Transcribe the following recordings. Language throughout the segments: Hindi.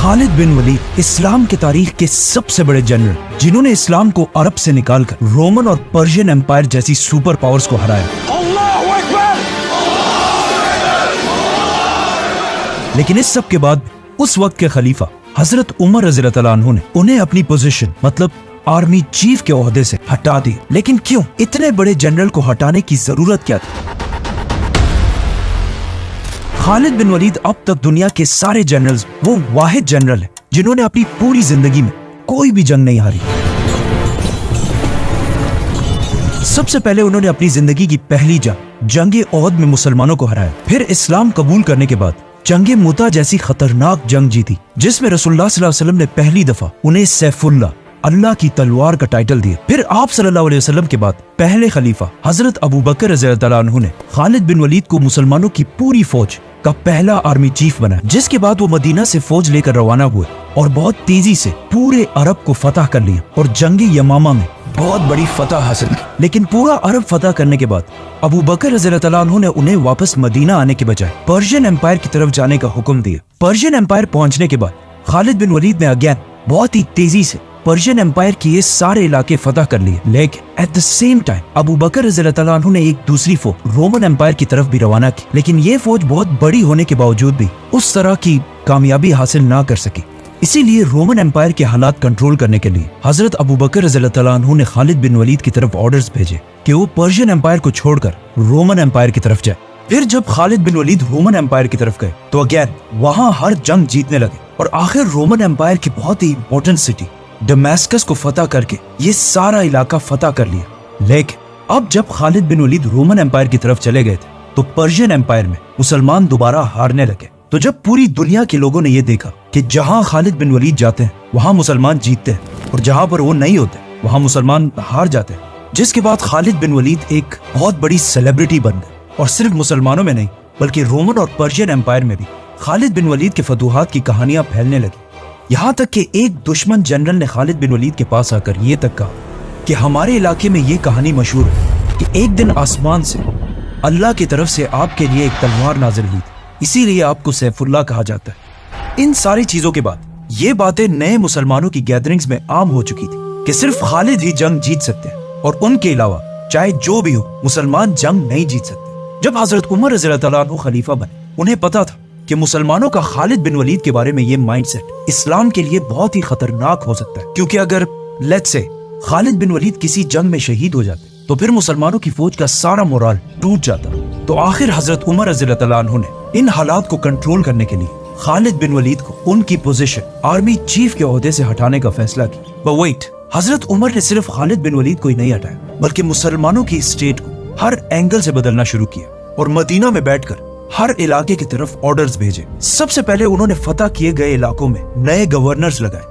खालिद बिन वलीद इस्लाम की तारीख के सबसे बड़े जनरल, जिन्होंने इस्लाम को अरब से निकालकर रोमन और पर्शियन एम्पायर जैसी सुपर पावर्स को हराया। लेकिन इस सब के बाद उस वक्त के खलीफा हजरत उमर रज़ियल्लाहु अन्हु ने उन्हें अपनी पोजीशन मतलब आर्मी चीफ के ओहदे से हटा दिया। लेकिन क्यों? इतने बड़े जनरल को हटाने की जरूरत क्या थी? खालिद बिन वलीद अब तक दुनिया के सारे जनरल्स वो वाहिद जनरल है जिन्होंने अपनी पूरी जिंदगी में कोई भी जंग नहीं हारी। सबसे पहले उन्होंने अपनी जिंदगी की पहली जंग ओहद में मुसलमानों को हराया। फिर इस्लाम कबूल करने के बाद जंग मुता जैसी खतरनाक जंग जीती, जिसमें रसूलुल्लाह सल्लल्लाहु अलैहि वसल्लम ने पहली दफा उन्हें सैफुल्लाह अल्लाह की तलवार का टाइटल दिया। फिर आप सल्लल्लाहु अलैहि वसल्लम के बाद पहले खलीफा हजरत अबू बकर रज़ियल्लाहु अन्हु ने खालिद बिन वलीद को मुसलमानों की पूरी फौज का पहला आर्मी चीफ बनाया, जिसके बाद वो मदीना से फौज लेकर रवाना हुए और बहुत तेजी से पूरे अरब को फतह कर लिया और जंग यमामा में बहुत बड़ी फतह हासिल की। लेकिन पूरा अरब फतह करने के बाद अबू बकर रज़ियल्लाहु अन्हु ने उन्हें वापस मदीना आने के बजाय पर्शियन एम्पायर की तरफ जाने का हुक्म दिया। पर्शियन एम्पायर पहुंचने के बाद खालिद बिन वलीद ने अगेन बहुत ही तेजी से पर्शियन एम्पायर के ये सारे इलाके फतह कर लिए। लेकिन at the same time Abu Bakr रज़ियल्लाहु अन्हु ने एक दूसरी फौज रोमन एम्पायर की तरफ भी रवाना की। लेकिन ये फौज बहुत बड़ी होने के बावजूद भी उस तरह की कामयाबी हासिल ना कर सकी। इसीलिए रोमन एम्पायर के हालात कंट्रोल करने के लिए हजरत अबू बकर रज़ियल्लाहु अन्हु ने खालिद बिन वलीद की तरफ ऑर्डर्स भेजे कि वो पर्शियन एम्पायर को छोड़कर रोमन एम्पायर की तरफ जाए। फिर जब खालिद बिन वलीद रोमन एम्पायर की तरफ गए तो अगेन वहां हर जंग जीतने लगे और आखिर रोमन एम्पायर की बहुत ही इंपॉर्टेंट सिटी दमास्कस को फतह करके ये सारा इलाका फतह कर लिया। लेकिन अब जब खालिद बिन वलीद रोमन एम्पायर की तरफ चले गए थे तो पर्शियन एम्पायर में मुसलमान दोबारा हारने लगे। तो जब पूरी दुनिया के लोगों ने ये देखा कि जहां खालिद बिन वलीद जाते हैं वहां मुसलमान जीतते हैं और जहां पर वो नहीं होते वहां मुसलमान हार जाते हैं, जिसके बाद खालिद बिन वलीद एक बहुत बड़ी सेलिब्रिटी बन गए। और सिर्फ मुसलमानों में नहीं बल्कि रोमन और पर्शियन एम्पायर में भी खालिद बिन वलीद के फतूहात की कहानियां फैलने लगी। यहाँ तक कि एक दुश्मन जनरल ने खालिद बिन वलीद के पास आकर ये तक कहा कि हमारे इलाके में ये कहानी मशहूर है कि एक दिन आसमान से अल्लाह की तरफ से आपके लिए एक तलवार नाजिल हुई थी, इसीलिए आपको सैफुल्लाह कहा जाता है। इन सारी चीजों के बाद ये बातें नए मुसलमानों की गैदरिंग्स में आम हो चुकी थी कि सिर्फ खालिद ही जंग जीत सकते हैं और उनके अलावा चाहे जो भी हो मुसलमान जंग नहीं जीत सकते। जब हजरत उमर रज़ियल्लाहु अन्हु खलीफा बने उन्हें पता था कि मुसलमानों का खालिद बिन वलीद के बारे में ये माइंडसेट इस्लाम के लिए बहुत ही खतरनाक हो सकता है, क्योंकि अगर लेट्स से खालिद बिन वलीद किसी जंग में शहीद हो जाते तो फिर मुसलमानों की फौज का सारा मोराल टूट जाता। तो आखिर हजरत उमर रज़ियल्लाहु अन्हु ने इन हालात को कंट्रोल करने के लिए खालिद बिन वलीद को उनकी पोजीशन आर्मी चीफ के ओहदे से हटाने का फैसला किया। बट वेट, हजरत उमर ने सिर्फ खालिद बिन वलीद को ही नहीं हटाया बल्कि मुसलमानों की स्टेट को हर एंगल से बदलना शुरू किया और मदीना में बैठकर हर इलाके की तरफ ऑर्डर्स भेजे। सबसे पहले उन्होंने फतह किए गए इलाकों में नए गवर्नर्स लगाए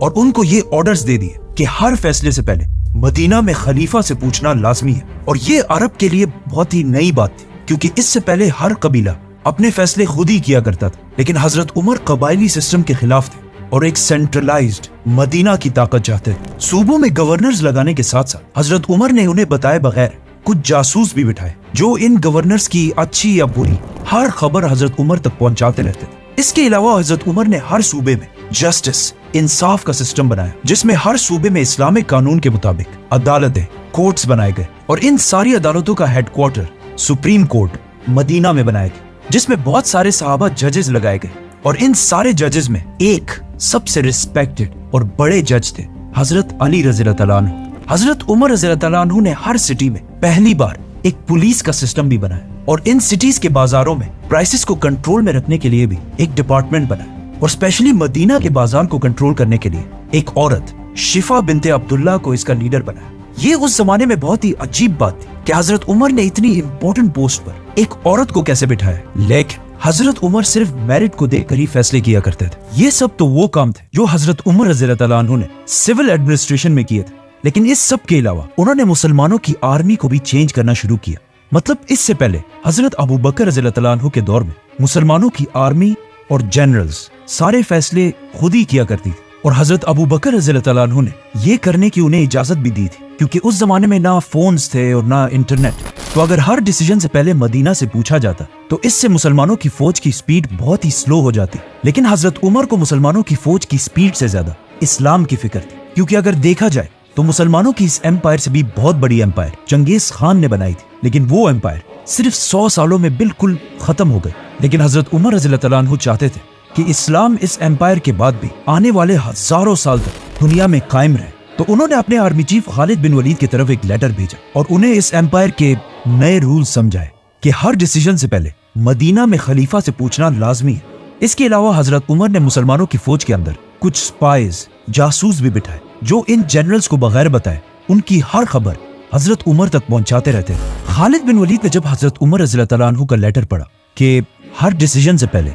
और उनको ये ऑर्डर्स दे दिए कि हर फैसले से पहले मदीना में खलीफा से पूछना लाजमी है। और ये अरब के लिए बहुत ही नई बात थी, क्योंकि इससे पहले हर कबीला अपने फैसले खुद ही किया करता था। लेकिन हजरत उमर कबायली सिस्टम के खिलाफ थे और एक सेंट्रलाइज्ड मदीना की ताकत चाहते थे। सूबों में गवर्नर्स लगाने के साथ साथ हजरत उमर ने उन्हें बताए बगैर कुछ जासूस भी बिठाए जो इन गवर्नर्स की अच्छी या बुरी हर खबर हजरत उमर तक पहुंचाते रहते थे। इसके अलावा हजरत उमर ने हर सूबे में जस्टिस इंसाफ का सिस्टम बनाया, जिसमें हर सूबे में इस्लामिक कानून के मुताबिक अदालतें कोर्ट्स बनाए गए और इन सारी अदालतों का हेडक्वार्टर सुप्रीम कोर्ट मदीना में बनाया गया, जिसमें बहुत सारे सहाबा जजेस लगाए गए। और इन सारे जजेस में एक सबसे रिस्पेक्टेड और बड़े जज थे हजरत अली रज़ियल्लाहु अन्हु। हजरत उमर रज़ियल्लाहु अन्हु ने हर सिटी में पहली बार एक पुलिस का सिस्टम भी बनाया और इन सिटीज के बाजारों में प्राइसेस को कंट्रोल में रखने के लिए भी एक डिपार्टमेंट बनाया और स्पेशली मदीना के बाजार को कंट्रोल करने के लिए एक औरत शिफा बिनते अब्दुल्ला को इसका लीडर बनाया। ये उस जमाने में बहुत ही अजीब बात थी कि हजरत उमर ने इतनी इंपॉर्टेंट पोस्ट पर एक औरत को कैसे बिठाया। लेकिन हजरत उमर सिर्फ मेरिट को देखकर ही फैसले किया करते थे। ये सब तो वो काम थे जो हजरत उमर रज़ियल्लाहु अन्हु ने सिविल एडमिनिस्ट्रेशन में किए थे। लेकिन इस सब के अलावा उन्होंने मुसलमानों की आर्मी को भी चेंज करना शुरू किया। मतलब इससे पहले हजरत अबू बकर रज़ियल्लाहु अन्हु के दौर में मुसलमानों की आर्मी और जनरल्स सारे फैसले खुद ही किया करती थी और हजरत अबू बकर रज़ियल्लाहु अन्हु ने ये करने की उन्हें इजाजत भी दी थी। क्योंकि उस जमाने में ना फोन्स थे और ना इंटरनेट। तो अगर हर डिसीजन से पहले मदीना से पूछा जाता तो इससे मुसलमानों की फौज की स्पीड बहुत ही स्लो हो जाती। लेकिन हजरत उमर को मुसलमानों की फौज की स्पीड से ज्यादा इस्लाम की फिक्र थी, क्योंकि अगर देखा जाए तो मुसलमानों की इस एम्पायर से भी बहुत बड़ी एम्पायर चंगेज खान ने बनाई थी, लेकिन वो एम्पायर सिर्फ 100 सालों में बिल्कुल खत्म हो गई। लेकिन हजरत उमर रज़ियल्लाहु अन्हु चाहते थे कि इस्लाम इस एम्पायर के बाद भी आने वाले हजारों साल तक दुनिया में कायम रहे। तो उन्होंने अपने आर्मी चीफ खालिद बिन वलीद की तरफ एक लेटर भेजा और उन्हें इस एम्पायर के नए रूल समझाए कि हर डिसीजन से पहले मदीना में खलीफा से पूछना लाजमी है। इसके अलावा हजरत उमर ने मुसलमानों की फौज के अंदर कुछ स्पाइज जासूस भी बिठाए जो इन जनरल्स को बगैर बताए उनकी हर खबर हजरत उमर तक पहुंचाते रहते थे। खालिद बिन वलीद ने जब हजरत उमर रज़ियल्लाहु अन्हु का लेटर पढ़ा कि हर डिसीजन से पहले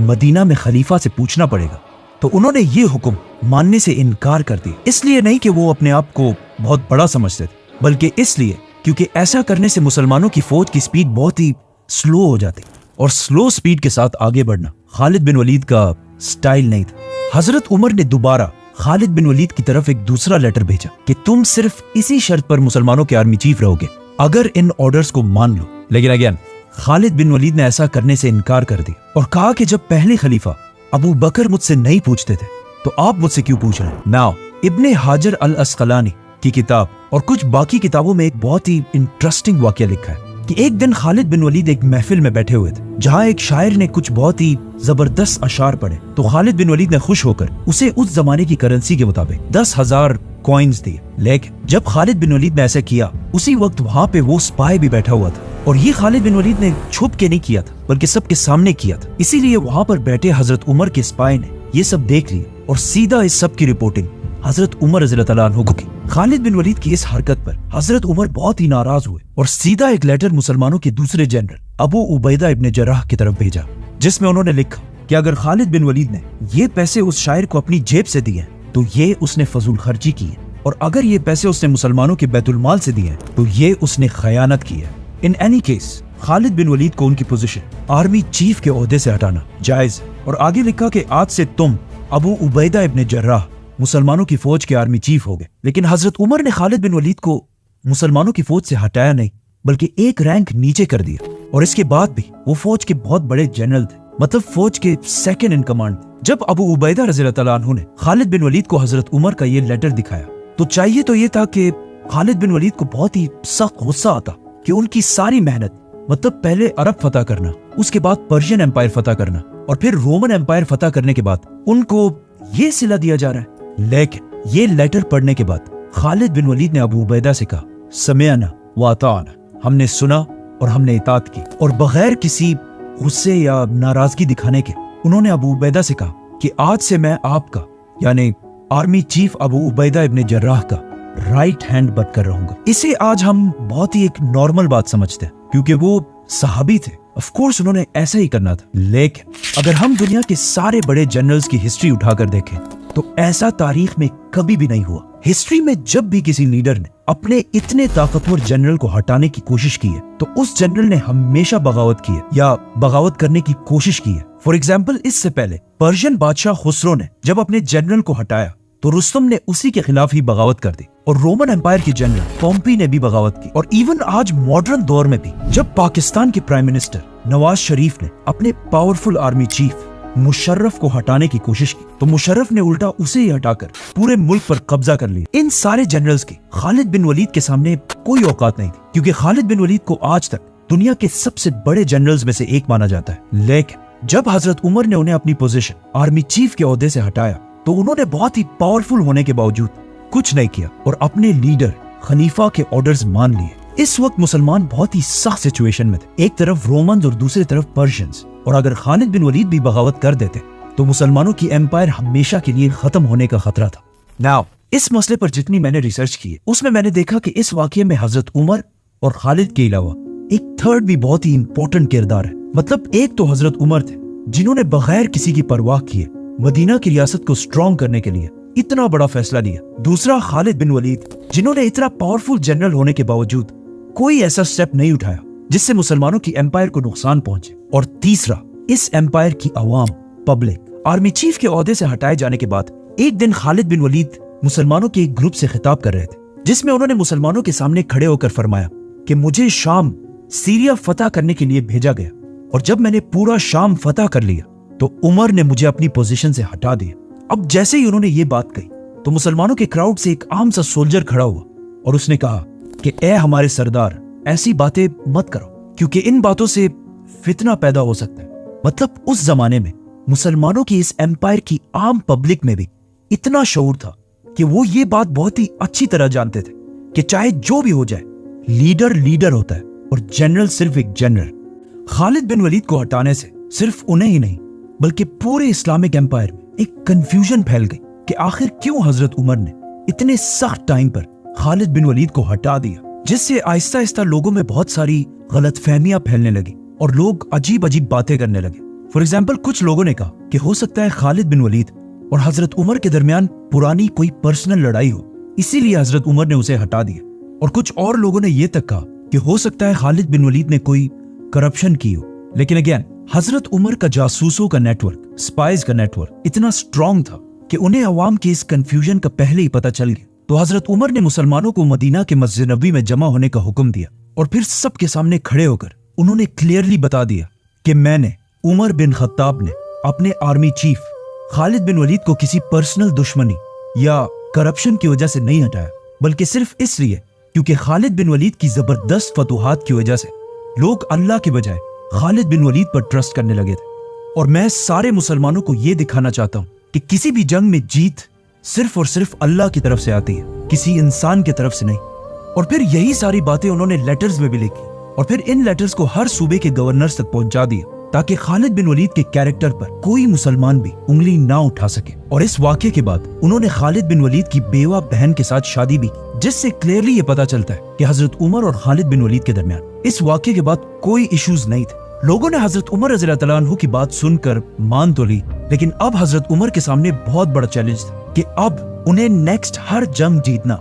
मदीना में खलीफा से पूछना पड़ेगा, तो उन्होंने ये हुक्म मानने से इनकार कर दिया। इसलिए नहीं कि वो अपने आप को बहुत बड़ा समझते थे, बल्कि इसलिए क्योंकि ऐसा करने से मुसलमानों की फौज की स्पीड बहुत ही स्लो हो जाती और स्लो स्पीड के साथ आगे बढ़ना खालिद बिन वलीद का स्टाइल नहीं था। हजरत उमर ने दोबारा खालिद बिन वलीद की तरफ एक दूसरा लेटर भेजा कि तुम सिर्फ इसी शर्त पर मुसलमानों के आर्मी चीफ रहोगे अगर इन ऑर्डर्स को मान लो। लेकिन अगेन खालिद बिन वलीद ने ऐसा करने से इनकार कर दिया और कहा कि जब पहले खलीफा अबू बकर मुझसे नहीं पूछते थे तो आप मुझसे क्यों पूछ रहे हैं। नाउ इब्ने हाजर अल अस्कलानी की किताब और कुछ बाकी किताबों में एक बहुत ही इंटरेस्टिंग वाकया लिखा है कि एक दिन खालिद बिन वलीद एक महफिल में बैठे हुए थे जहां एक शायर ने कुछ बहुत ही जबरदस्त अशार पढ़े। तो खालिद बिन वलीद ने खुश होकर उसे उस जमाने की करेंसी के मुताबिक 10,000 कॉइन्स दिए। लेकिन जब खालिद बिन वलीद ने ऐसा किया उसी वक्त वहां पे वो स्पाई भी बैठा हुआ था और ये खालिद बिन वलीद ने छुप के नहीं किया था बल्कि सबके सामने किया था। इसीलिए वहां पर बैठे हजरत उमर के स्पाई ने ये सब देख लिया और सीधा इस सब की रिपोर्टिंग हजरत उमर रज़ियल्लाहु अन्हु को की। खालिद बिन वलीद की इस हरकत पर हजरत उमर बहुत ही नाराज हुए और सीधा एक लेटर मुसलमानों के दूसरे जनरल अबू उबैदा इब्ने जर्राह की तरफ भेजा जिसमें उन्होंने लिखा कि अगर खालिद बिन वलीद ने ये पैसे उस शायर को अपनी जेब से दिए तो ये उसने फजूल खर्ची की है, और अगर ये पैसे उसने मुसलमानों के बैतुल माल से दिए तो ये उसने खयानत की है। इन एनी केस खालिद बिन वलीद को उनकी पोजीशन आर्मी चीफ के ओहदे से हटाना जायज है। और आगे लिखा कि आज से तुम अबू उबैदा इब्ने जर्राह मुसलमानों की फौज के आर्मी चीफ हो गए। लेकिन हजरत उमर ने खालिद बिन वलीद को मुसलमानों की फौज से हटाया नहीं बल्कि एक रैंक नीचे कर दिया, और इसके बाद भी वो फौज के बहुत बड़े जनरल थे, मतलब फौज के सेकंड इन कमांड। जब अबू उबैदा रज़ियल्लाहु अन्हु ने खालिद बिन वलीद को हजरत उमर का ये लेटर दिखाया तो चाहिए तो ये था कि खालिद बिन वलीद को बहुत ही सख्त गुस्सा आता कि उनकी सारी मेहनत, मतलब पहले अरब फतह करना, उसके बाद पर्शियन एम्पायर फतह करना और फिर रोमन एम्पायर फतह करने के बाद उनको ये सिला दिया जा रहा है। लेकिन ये लेटर पढ़ने के बाद खालिद बिन वलीद ने अबू उबैदा से कहा समिअना व अताअना, हमने सुना और हमने इताअत की। और बगैर किसी गुस्से या नाराजगी दिखाने के उन्होंने अबू उबैदा से कहा कि आज से मैं आपका यानी आर्मी चीफ अबू उबैदा इब्ने जर्राह का राइट हैंड बनकर रहूंगा। इसे आज हम बहुत ही एक नॉर्मल बात समझते हैं क्योंकि वो सहाबी थे, ऑफ कोर्स उन्होंने ऐसा ही करना था। लेकिन अगर हम दुनिया के सारे बड़े जनरल्स की हिस्ट्री उठाकर देखें तो ऐसा तारीख में कभी भी नहीं हुआ। हिस्ट्री में जब भी किसी लीडर ने अपने इतने ताकतवर जनरल को हटाने की कोशिश की है तो उस जनरल ने हमेशा बगावत की है या बगावत करने की कोशिश की है। फॉर एग्जाम्पल, इससे पहले पर्शियन बादशाह खुसरो ने जब अपने जनरल को हटाया तो रुस्तम ने उसी के खिलाफ ही बगावत कर दी, और रोमन एम्पायर की जनरल पोम्पी ने भी बगावत की। और इवन आज मॉडर्न दौर में भी जब पाकिस्तान के प्राइम मिनिस्टर नवाज शरीफ ने अपने पावरफुल आर्मी चीफ मुशर्रफ को हटाने की कोशिश की तो मुशर्रफ ने उल्टा उसे ही हटाकर पूरे मुल्क पर कब्जा कर लिया। इन सारे जनरल्स की खालिद बिन वलीद के सामने कोई औकात नहीं थी क्योंकि खालिद बिन वलीद को आज तक दुनिया के सबसे बड़े जनरल्स में से एक माना जाता है। लेकिन जब हजरत उमर ने उन्हें अपनी पोजीशन आर्मी चीफ के ओहदे से हटाया तो उन्होंने बहुत ही पावरफुल होने के बावजूद कुछ नहीं किया और अपने लीडर खलीफा के ऑर्डर्स मान लिए। इस वक्त मुसलमान बहुत ही सख्त सिचुएशन में थे, एक तरफ रोमन्स और दूसरी तरफ पर्शियंस, और अगर खालिद बिन वलीद भी बगावत कर देते तो मुसलमानों की एम्पायर हमेशा के लिए खत्म होने का खतरा था। नाउ इस मसले पर जितनी मैंने रिसर्च की उसमें मैंने देखा कि इस वाकये में हजरत उमर और खालिद के अलावा एक थर्ड भी बहुत ही इंपॉर्टेंट किरदार है। मतलब एक तो हजरत उमर थे जिन्होंने बगैर किसी की परवाह किए मदीना की रियासत को स्ट्रॉन्ग करने के लिए इतना बड़ा फैसला लिया। दूसरा खालिद बिन वलीद जिन्होंने इतना पावरफुल जनरल होने के बावजूद कोई ऐसा स्टेप नहीं उठाया जिससे मुसलमानों की एम्पायर को नुकसान पहुंचे। और तीसरा, इस एम्पायर की अवाम, पब्लिक आर्मी चीफ के ओहदे से हटाए जाने के बाद एक दिन खालिद बिन वलीद मुसलमानों के एक ग्रुप से खिताब कर रहे थे जिसमें उन्होंने मुसलमानों के सामने खड़े होकर फरमाया कि मुझे शाम सीरिया फतह करने के लिए भेजा गया, और जब मैंने पूरा शाम फतह कर लिया तो उमर ने मुझे अपनी पोजीशन से हटा दिया। अब जैसे ही उन्होंने ये बात कही तो मुसलमानों के क्राउड से एक आम सा सोल्जर खड़ा हुआ और उसने कहा कि ए हमारे सरदार, ऐसी बातें मत करो, क्योंकि इन बातों से फितना पैदा हो सकता है। मतलब उस जमाने में मुसलमानों की इस एम्पायर की आम पब्लिक में भी इतना शऊर था कि वो ये बात बहुत ही अच्छी तरह जानते थे कि चाहे जो भी हो जाए, लीडर लीडर होता है और जनरल सिर्फ एक जनरल। खालिद बिन वलीद को हटाने से सिर्फ उन्हें ही नहीं बल्कि पूरे इस्लामिक एम्पायर में एक कंफ्यूजन फैल गई कि आखिर क्यों हजरत उमर ने इतने सख्त टाइम पर खालिद बिन वलीद को हटा दिया, जिससे आहिस्ता आहिस्ता लोगों में बहुत सारी गलतफहमियां फैलने लगी और लोग अजीब अजीब बातें करने लगे। फॉर एग्जाम्पल, कुछ लोगों ने कहा कि हो सकता है खालिद बिन वलीद और हजरत उमर के दरमियान पुरानी कोई पर्सनल लड़ाई हो, इसीलिए हजरत उमर ने उसे हटा दिया। और कुछ और लोगों ने यह तक कहा कि हो सकता है खालिद बिन वलीद ने कोई करप्शन की हो। लेकिन अगेन, हजरत उमर का जासूसों का नेटवर्क, स्पाइज का नेटवर्क इतना स्ट्रांग था कि उन्हें अवाम के इस कंफ्यूजन का पहले ही पता चल गया। तो हजरत उमर ने मुसलमानों को मदीना के मस्जिद नबी में जमा होने का हुक्म दिया और फिर सबके सामने खड़े होकर उन्होंने क्लियरली बता दिया कि मैंने, उमर बिन खत्ताब ने, अपने आर्मी चीफ खालिद बिन वलीद को किसी पर्सनल दुश्मनी या करप्शन की वजह से नहीं हटाया, बल्कि सिर्फ इसलिए क्योंकि खालिद बिन वलीद की जबरदस्त फतूहात की वजह से लोग अल्लाह के बजाय खालिद बिन वलीद पर ट्रस्ट करने लगे थे। और मैं सारे मुसलमानों को यह दिखाना चाहता हूं कि किसी भी जंग में जीत सिर्फ और सिर्फ अल्लाह की तरफ से आती है, किसी इंसान की तरफ से नहीं। और फिर यही सारी बातें उन्होंने लेटर्स में भी लिखी और फिर इन लेटर्स को हर सूबे के गवर्नर्स तक पहुंचा दिया ताकि खालिद बिन वलीद के कैरेक्टर पर कोई मुसलमान भी उंगली ना उठा सके। और इस वाक़े के बाद उन्होंने खालिद बिन वलीद की बेवा बहन के साथ शादी भी की, जिससे क्लियरली ये पता चलता है कि हजरत उमर और खालिद बिन वलीद के दरमियान इस वाक़े के बाद कोई इश्यूज नहीं थे। लोगों ने हजरत उमर रज़ी अल्लाह अन्हु की बात सुनकर मान तो ली, लेकिन अब हजरत उमर के सामने बहुत बड़ा चैलेंज था कि अब उन्हें नेक्स्ट हर जंग जीतना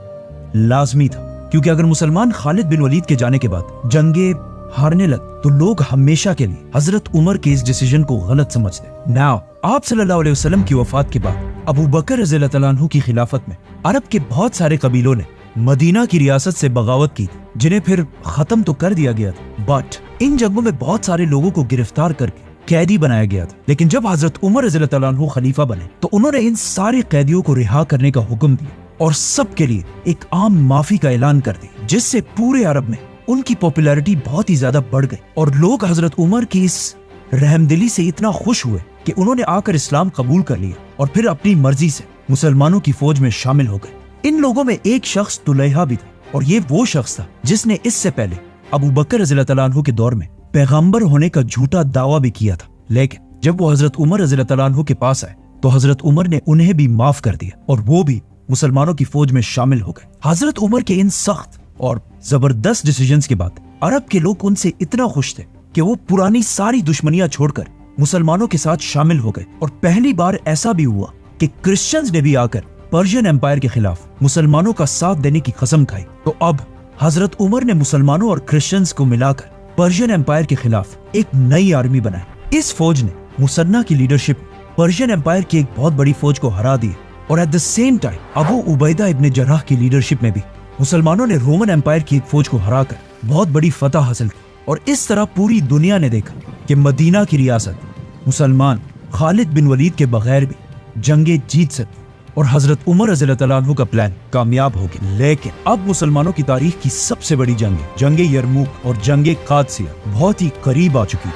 लाजमी था, क्योंकि अगर मुसलमान खालिद बिन वलीद के जाने के बाद जंगे हारने लग तो लोग हमेशा के लिए हजरत उमर के इस डिसीजन को गलत समझते। नाउ आप सल्लल्लाहु अलैहि वसल्लम की वफात के बाद अबू बकर रज़ी अल्लाह अन्हु की खिलाफत में अरब के बहुत सारे कबीलों ने मदीना की रियासत से बगावत की, जिन्हें फिर खत्म तो कर दिया गया था, बट इन जंगों में बहुत सारे लोगों को गिरफ्तार करके कैदी बनाया गया था। लेकिन जब हजरत उमर रज़ी अल्लाह अन्हु खलीफा बने तो उन्होंने इन सारे कैदियों को रिहा करने का हुक्म दिया और सबके लिए एक आम माफी का ऐलान कर दिया, जिससे पूरे अरब में उनकी पॉपुलैरिटी बहुत ही ज्यादा बढ़ गई और लोग हजरत उमर की इस रहमदिली से इतना खुश हुए कि उन्होंने आकर इस्लाम कबूल कर लिया और फिर अपनी मर्जी से मुसलमानों की फौज में शामिल हो गए। इन लोगों में एक शख्स तुलैहा भी था और ये वो शख्स था जिसने इससे पहले अबू बकर रज़ी अल्लाह अन्हु के दौर में पैगंबर होने का झूठा दावा भी किया था। लेकिन जब वो हजरत उमर रज़ी अल्लाह अन्हु के पास आए तो हजरत उमर ने उन्हें भी माफ कर दिया और वो भी मुसलमानों की फौज में शामिल हो गए। हजरत उमर के इन सख्त और जबरदस्त डिसीजंस के बाद अरब के लोग उनसे इतना खुश थे कि वो पुरानी सारी दुश्मनियां छोड़कर मुसलमानों के साथ शामिल हो गए। और पहली बार ऐसा भी हुआ कि क्रिश्चियंस ने भी आकर पर्शियन एम्पायर के खिलाफ मुसलमानों का साथ देने की कसम खाई। तो अब हजरत उमर ने मुसलमानों और क्रिश्चियंस को मिलाकर पर्शियन एम्पायर के खिलाफ एक नई आर्मी बनाई। इस फौज ने मुसन्ना की लीडरशिप पर्शियन एम्पायर की एक बहुत बड़ी फौज को हरा दी और eight the same time Abu Ubaida इब्न जर्राह की लीडरशिप में भी मुसलमानों ने रोमन एम्पायर की एक फौज को हराकर बहुत बड़ी फतह हासिल की। और इस तरह पूरी दुनिया ने देखा कि मदीना की रियासत मुसलमान खालिद बिन वलीद के बगैर भी जंगे जीत सकते और हजरत उमर रज़ी अल्लाह अन्हु का प्लान कामयाब हो गया। लेकिन अब मुसलमानों की तारीख की सबसे बड़ी जंगे यरमुक और जंगे कादसिया बहुत ही करीब आ चुकी।